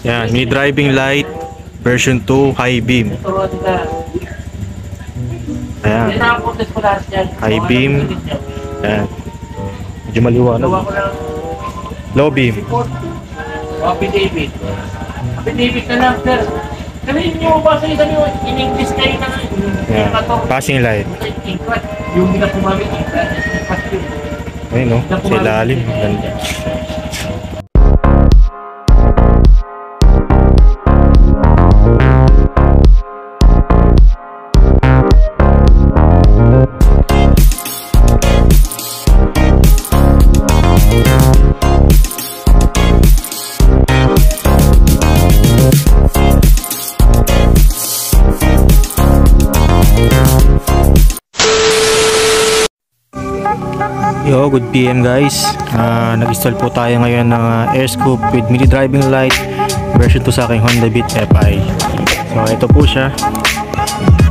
Yan, mini driving light version 2 high beam. Ayan. High beam. Ayan. Medyo maliwanag. Low beam. Happy David. Happy David na lang, sir. Sabihin nyo ba sa isang yun, in-English kayo na nga. Ayan. Passing light. Yung hindi na pumamit. Ayun no, sa ilalim. Ganda. Yo, good PM guys. Nag-install po tayo ngayon ng air scoop with mini driving light version 2 sa aking Honda Beat Fi. So ito po siya.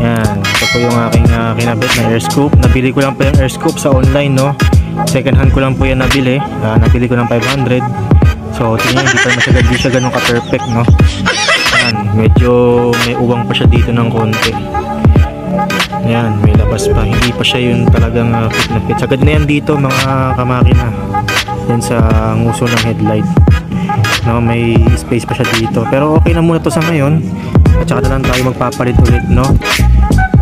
Yan, ito po yung aking kinabit na air scoop. Nabili ko lang po yung air scoop sa online, no. Second hand ko lang po yan nabili. Nabili ko ng 500. So tingnan, hindi siya ganun ka-perfect, no. Yan, medyo may uwang pa siya dito ng konti. Yan, may labas pa. Hindi pa siya yung talagang fit na fit. Sagad na yan dito mga kamakina. Yan sa nguso ng headlight. No, may space pa siya dito. Pero okay na muna to sa ngayon. At saka na lang tayo magpapalit ulit, no?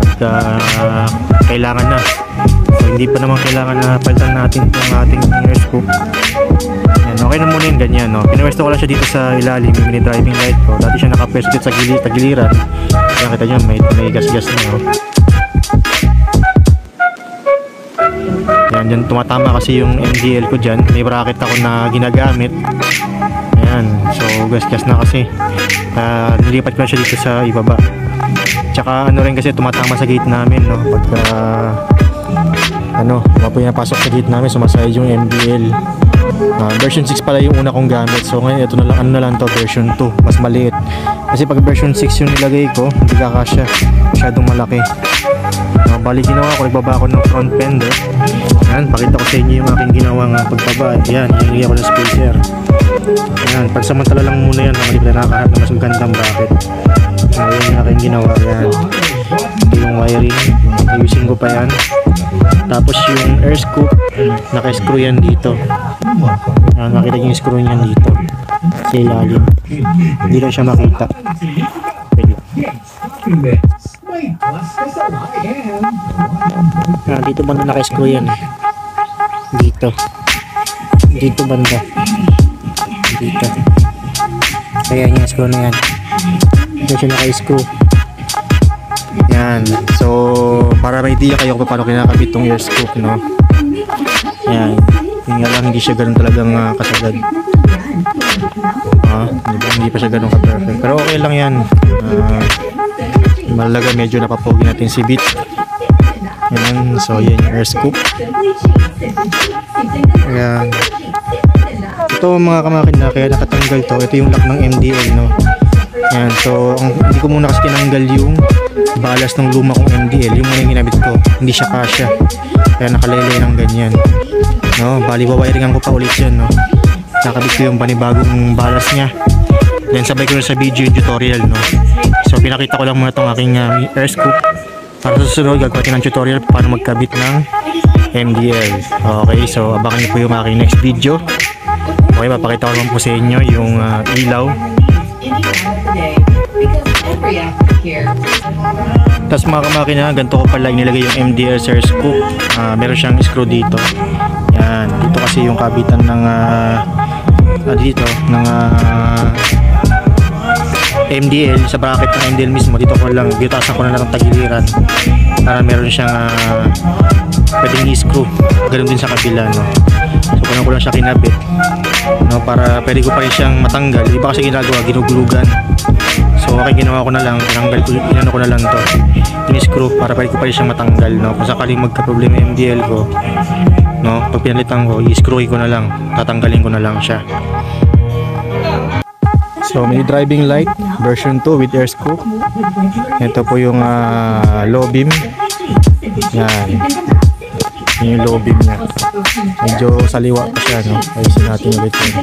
Pagka kailangan na. So hindi pa naman kailangan na palitan natin itong ating air scoop. Yan, okay na muna yung ganyan, no? Pinwesto ko lang siya dito sa ilalim, yung mini driving light ko. Dati siya nakapwesto dito sa tagiliran. Kaya kita nyo, may gas-gas na, no? Yan, dyan tumatama kasi yung MDL ko dyan. May bracket ako na ginagamit. Ayan, so gas-gas na kasi. Nilipat ko na siya dito sa ibaba. Tsaka ano rin kasi tumatama sa gate namin, no? Pagka po yung napasok sa gate namin, sumasayad yung MDL. Version 6 pala yung una kong gamit. So ngayon ito na lang, ano na lang to, version 2, mas maliit. Kasi pag version 6 yung nilagay ko, hindi kakasya, masyadong malaki. Bali ginawa ko, nagbaba ako ng front fender. Yan, pakita ko sa inyo yung aking ginawang pagbaba. Yan, hinili ako ng spacer. Yan, pagsamantala lang muna yan, hindi pa nakaharap na mas magandang bracket. Yan yung aking ginawa. Yan, yung wiring, ayusin ko pa yan. Tapos yung air scoop, naka-screw yan dito. Yan, makita yung screw yan dito sa ilalim. Hindi lang siya makita. Dito banda naka-screw yan. Dito banda. Dito. Kaya yung screw na yan. Dito siya naka-screw. Yan. So, para may idea kayo kung paano kinakabit tong air scoop, no? Yan. Yung nga lang, hindi siya ganun talagang kasagad. Diba? Hindi pa siya ganun ka-perfect. Pero okay lang yan. Malaga medyo napapogi natin si Beat. Yan. So, yan yung air scoop. Ayan. Ito mga kamakina, kaya nakatanggal to. Ito yung lock ng MDL, no? Yan. So, hindi ko muna kasi tinanggal yung balas ng luma kong MDL. Yung muna yung ginamit ko. Hindi siya kasya. Kaya nakalaylay ng ganyan. No? Bali, wawiringan ko pa ulit yan, no? Nakabit ko yung panibagong balas niya. Then, sabay ko na sa video yung tutorial, no? So, pinakita ko lang muna itong aking air scoop. Para sa susunod, gagawin ng tutorial paano magkabit ng MDL. Okay, so abangan niyo po yung aking next video. Okay, papakita ko naman po sa inyo yung ilaw. Tapos mga kamakina, ganito ko pala inilagay yung MDL sa air scoop. Meron siyang screw dito. Yan, dito kasi yung kabitan ng MDL, sa bracket ng MDL mismo. Dito ko lang, bitasan ko na lang ng tagiliran para meron siyang pwedeng i-screw. Ganoon din sa kabila, no? So kung ko lang siya kinabit, no? Para pwede ko pa rin siyang matanggal. Iba kasi ginagawa, ginugulugan. So okay, ginawa ko na lang, inano ko na lang to, in-screw para pwede ko pa rin siyang matanggal, no? Kung sakaling magka-problema yung MDL ko, no? Pag pinalitan ko, i-screw ko na lang, tatanggalin ko na lang siya. So, mini driving light version 2 with air scoop. Ito po yung low beam. Yan. Yung low beam niya. Medyo saliwa pa siya, no? Ayusin natin ulit yun.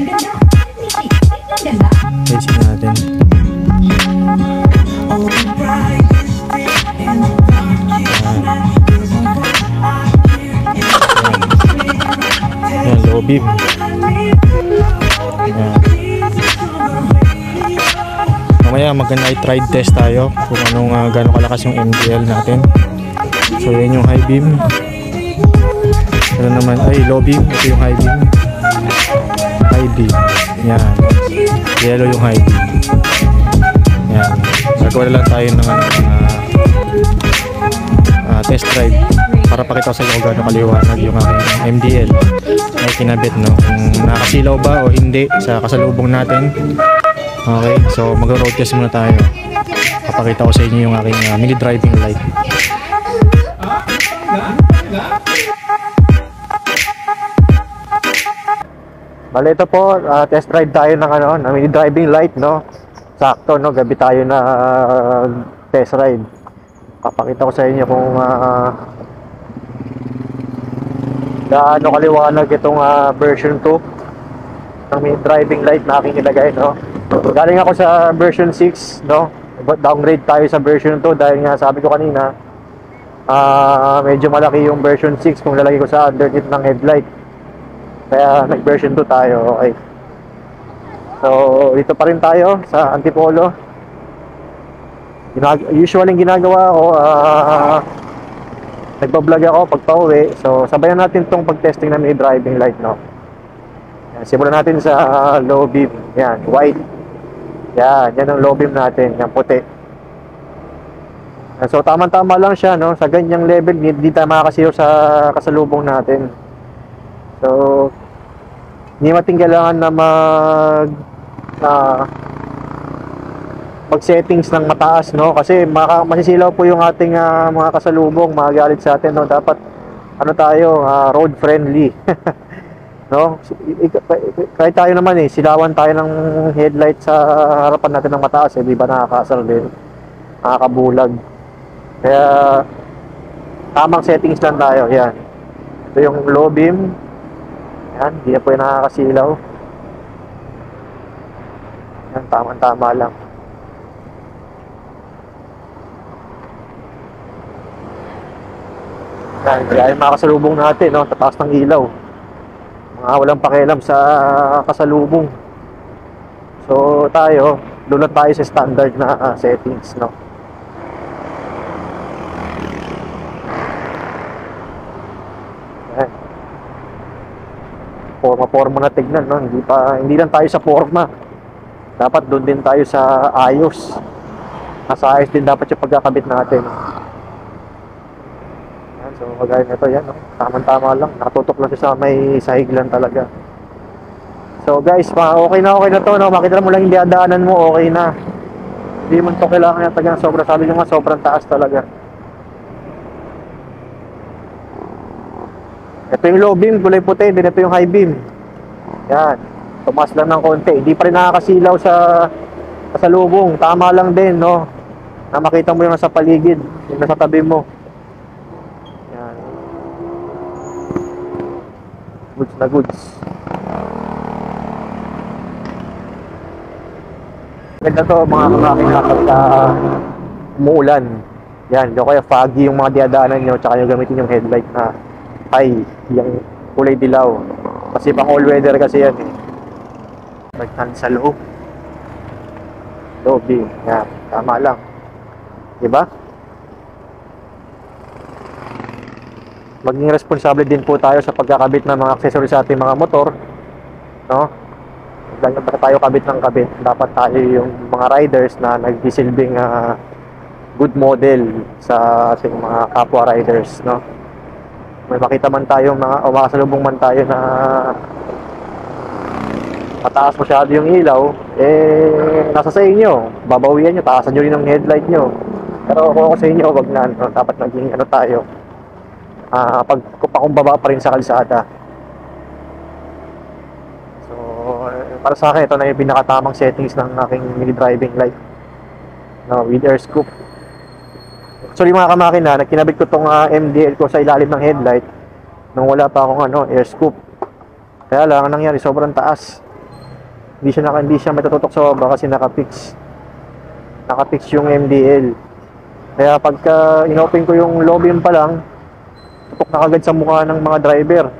Ayusin natin. Ayan, low beam. Ayan. Mamaya mag-night ride test tayo kung anong gano'ng kalakas yung MDL natin. So yan yung high beam. Ito naman ay low beam. Ito yung high beam. High beam. Yan. Yellow yung high beam. Yan. Gagawa na lang tayo ng test ride para pakita ko sa inyo kung gano'ng kaliwanag yung aking MDL ay kinabit, no? Kung nakasilaw ba o hindi sa kasalubong natin. Okay, so mag-road test muna tayo. Papakita ko sa inyo yung aking mini driving light. Bale, ito po, test ride tayo ng ng mini driving light, no? Sakto, no? Gabi tayo na test ride. Papakita ko sa inyo kung gaano kaliwanag itong version 2 ng mini driving light na aking ilagay, no? Galing ako sa version 6, no? Downgrade tayo sa version 2 dahil nga sabi ko kanina medyo malaki yung version 6 kung lalagay ko sa underneath ng headlight. Kaya nag-version 2 tayo, okay. So, dito pa rin tayo sa Antipolo. Usually ginagawa ko, nagbablog ako pag pauwi. So, sabayan natin tong pag-testing ng mini driving light, no? Yan, simulan natin sa low beam. Yan, white. Yan ang low beam natin, yung puti. So, tama-tama lang siya, no? Sa ganyang level, hindi tayo makakasiyo sa kasalubong natin. So, hindi matinggalangan na mag-settings ng mataas, no? Kasi masisilaw po yung ating mga kasalubong, magagalit sa atin, no? Dapat tayo, road friendly. No? Kahit tayo naman silawan tayo ng headlight sa harapan natin ng mataas, di ba nakakasar din, nakakabulag. Kaya tamang settings lang tayo. Yan, ito yung low beam. Yan, hindi na po yung nakakasilaw. Yan, tama lang. Yan, kaya yung mga kasalubong natin, no? Tataas ng ilaw, mga walang pakialam sa kasalubong. So tayo, doon lang tayo sa standard na settings, no? Yan. Forma na tignan, no? Hindi lang tayo sa forma. Dapat doon din tayo sa ayos. Nasa ayos din dapat yung pagkakabit natin. So, kagaya nito, yan, no? Tama-tama lang. Nakatutok lang siya sa may sahig lang talaga. So, guys, okay na to, no? Makita mo lang yung dadaanan mo, okay na. Hindi mo ito kailangan yung tagang sobrang, sabi nyo nga, sobrang taas talaga. Ito yung low beam, kulay puti. Din ito yung high beam. Yan. Tumaas lang ng konti. Hindi pa rin nakakasilaw sa lubong. Tama lang din, no? Na makita mo yung nasa paligid, yung nasa tabi mo. Goods na goods. Ganda to mga kamakina pagka umuulan. Yan, yung kaya foggy yung mga diadaanan nyo, tsaka yung gamitin yung headlight na high, yung kulay dilaw. Kasi pang all weather kasi yan eh. Pagkan sa loob. Loob din. Yan, tama lang. Diba? Maging responsable din po tayo sa pagkakabit ng mga accessories sa ating mga motor, no? Ganyan pa tayo kabit ng kabit. Dapat tayo yung mga riders na nagsisilbing good model sa ating mga kapwa riders, no? May makita man tayo o makasalubong man tayo na mataas masyado yung ilaw, nasa sa inyo. Babawian nyo, taasan nyo rin ang headlight nyo. Pero kung ako sa inyo, wag na, no? Dapat naging tayo, pagkupakumbaba pa rin sa kalsada. So, para sa akin, ito na yung pinakatamang settings ng aking mini driving light, no, with air scoop. Actually mga kamakina, kinabit ko tong MDL ko sa ilalim ng headlight nung wala pa akong air scoop. Kaya lang, ang nangyari, sobrang taas. Hindi siya matututok sa baba kasi nakapix yung MDL. Kaya pagka inopen ko yung low beam pa lang, tutok na kagad sa mukha ng mga driver,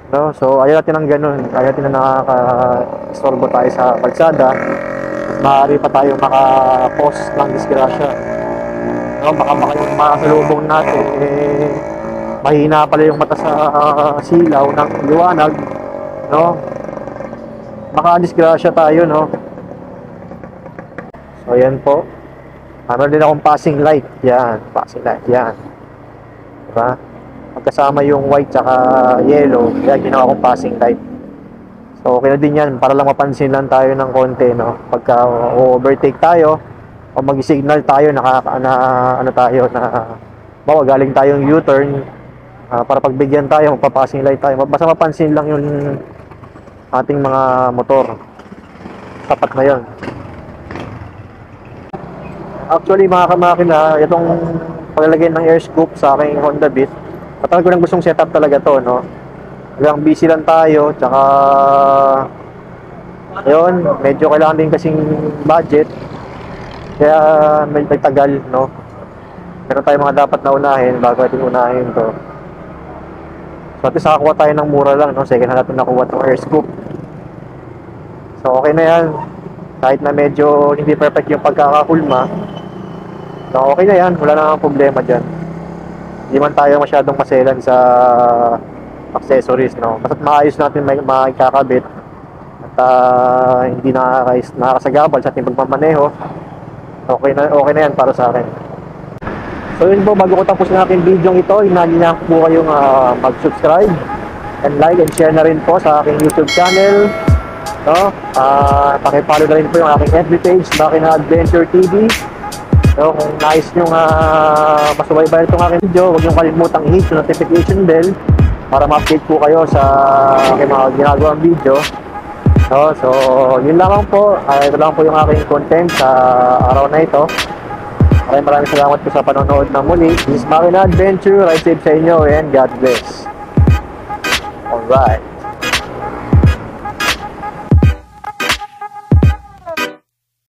no? So ayaw natin ng ganun, ayaw natin na nakaka-istorbo tayo sa kalsada. Maaari pa tayo maka-cause ng disgrasya, no? Baka yung makasalubong natin mahina pala yung mata sa silaw ng liwanag, no? Maka-disgrasya tayo, no? So ayan po, meron din akong passing light. Yan, passing light, yan, diba? Magkasama yung white tsaka yellow, kaya ginawa akong passing light. So okay na din yan, para lang mapansin lang tayo ng konti, no? Pagka overtake tayo o mag-signal tayo, ano tayo, na bawa galing tayong U-turn, para pagbigyan tayo, magpa-passing light tayo, basta mapansin lang yung ating mga motor, sapat na yun. Actually mga kamakina, itong paglalagay ng air scoop sa aking Honda Beat, matagal ko nang gustong setup talaga to, no? Hanggang busy lang tayo, tsaka yun, medyo kailangan din kasing budget, kaya medyo tagal, no? Meron tayong mga dapat na unahin bago natin unahin to. So at least nakakuha tayo ng mura lang, no? Second hand natin nakuha itong air scoop. So okay na yan, kahit na medyo hindi perfect yung pagkakakulma. So okay na yan, wala na ang problema dyan. Hindi man tayo masyadong maselan sa accessories, no? Basta't maayos natin makakabit at hindi nakakasagabal sa ating pagmamaneho. Okay na yan para sa akin. So yun po, bago ko tapusin aking video ito, hinahinahan ko po kayong mag-subscribe and like and share na rin po sa aking YouTube channel, no? Pakipollow na rin po yung aking FB page, Makina Adventure TV. So kung nais nyo masubaybayan itong aking video, huwag nyo kalimutang i-hit yung notification bell para ma-update po kayo sa aking mga ginagawang video. So yun lamang po, ito lang po yung aking content sa araw na ito. Maraming salamat po sa panonood na muli. This is Makina Adventure. Ride safe sa inyo and God bless. Alright.